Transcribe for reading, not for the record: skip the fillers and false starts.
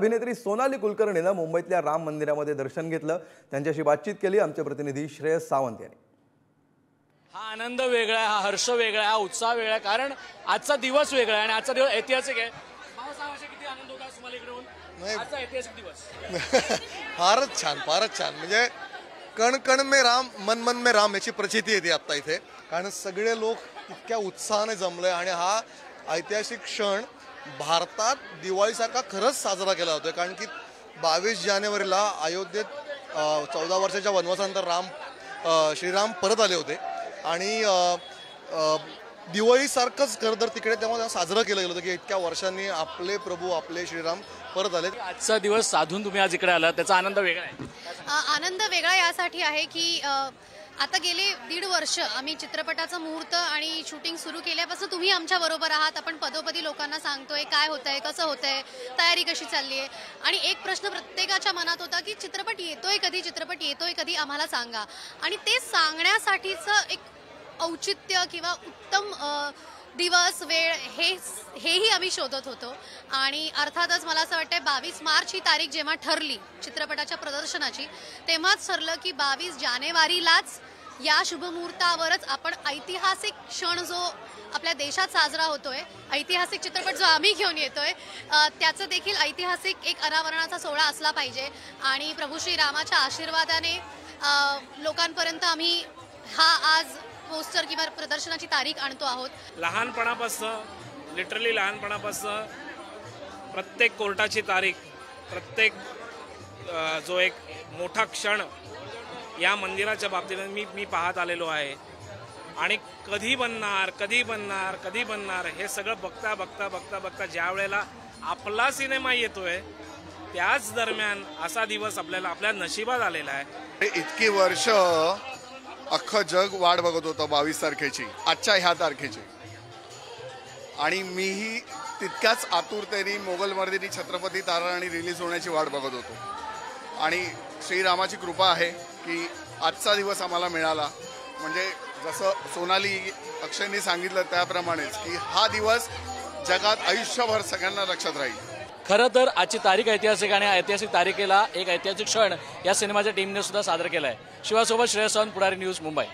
अभिनेत्री सोनाली कुलकर्णीने मुंबईतल्या राम मंदिरामध्ये दर्शन घेतलं। त्यांच्याशी बातचीत केली आमचे प्रतिनिधी श्रेयस सावंत यांनी। हा आनंद वेगळा आहे, हा हर्ष वेगळा आहे, हा उत्साह वेगळा आहे, कारण आजचा दिवस वेगळा आहे आणि आजचा दिवस ऐतिहासिक आहे। किती आनंद होता तुम्हाला इकडे येऊन? आजचा ऐतिहासिक दिवस फारच छान म्हणजे कण कण में राम मन मन में राम याची प्रचिती येते आता इथे, कारण सगळे लोक इतक्या उत्साहाने जमले आणि हा ऐतिहासिक क्षण भारतात दिवाळीसारखा खरंच साजरा केला होता। कारण की 22 जानेवारीला अयोध्येत 14 वर्षाच्या वनवासानंतर श्रीराम परत आले होते आणि दिवाळीसारखंच खरं तर तिकडे तेव्हा साजरं केलं गेलं होतं की इतक्या वर्षांनी आपले प्रभू आपले श्रीराम परत आले। आजचा दिवस साधून तुम्ही आज इकडे आला, त्याचा आनंद वेगळा आहे। आनंद वेगळा यासाठी आहे की आता गेले 1.5 वर्ष आम्ही चित्रपटाचं मुहूर्त आणि शूटिंग सुरू केल्यापासून तुम्ही आमच्या बरोबर आहात। आपण पदोपदी लोकांना सांगतोय काय होतंय, कसं होतंय, तयारी कशी चालली आहे। आणि एक प्रश्न प्रत्येकाच्या मनात होता की चित्रपट येतोय कधी आम्हाला सांगा। आणि ते सांगण्यासाठीचं एक औचित्य किंवा उत्तम दिवस वेळ हेही आम्ही शोधत होतो। आणि अर्थातच मला असं वाटतं 22 मार्च ही तारीख जेव्हा ठरली चित्रपटाच्या प्रदर्शनाची, तेव्हाच ठरलं की 22 जानेवारीलाच या शुभमुहूर्तावरच आपण ऐतिहासिक क्षण जो आपल्या देशात साजरा होतोय, ऐतिहासिक चित्रपट जो आम्ही घेऊन येतोय, त्याचं देखील ऐतिहासिक एक अनावरणाचा सोहळा असला पाहिजे। आणि प्रभू श्रीरामाच्या आशीर्वादाने लोकांपर्यंत आम्ही हा आज पोस्टर किंवा प्रदर्शनाची तारीख आणतो आहोत। लहानपणापासून लिटरली लहानपणापासून प्रत्येक कोर्टाची तारीख, प्रत्येक जो एक मोठा क्षण या मंदिराच्या बाबतीत मी पाहत आलेलो आहे। आणि कधी बनणार हे सगळं बघता ज्या वेळेला आपला सिनेमा येतोय त्याच दरम्यान असा दिवस आपल्या नशिबात आलेला आहे। इतकी वर्ष अख्खं जग वाट बघत होतं 22 तारखेची, आजच्या ह्या तारखेची। आणि मीही तितक्याच आतुरतेने मोगलमर्दिनी छत्रपती ताराराणी रिलीज होण्याची वाट बघत होतो। आणि श्रीरामाची कृपा आहे की आजचा दिवस आम्हाला मिळाला। म्हणजे जसं सोनाली अक्षयनी सांगितलं त्याप्रमाणेच की हा दिवस जगात आयुष्यभर सगळ्यांना लक्षात राहील। खरं तर आजची तारीख ऐतिहासिक आणि ऐतिहासिक तारखेला एक ऐतिहासिक क्षण या सिनेमाच्या टीमने सुद्धा सादर केला आहे। शिवासोबत श्रेयस सावंत, पुढारी न्यूज, मुंबई।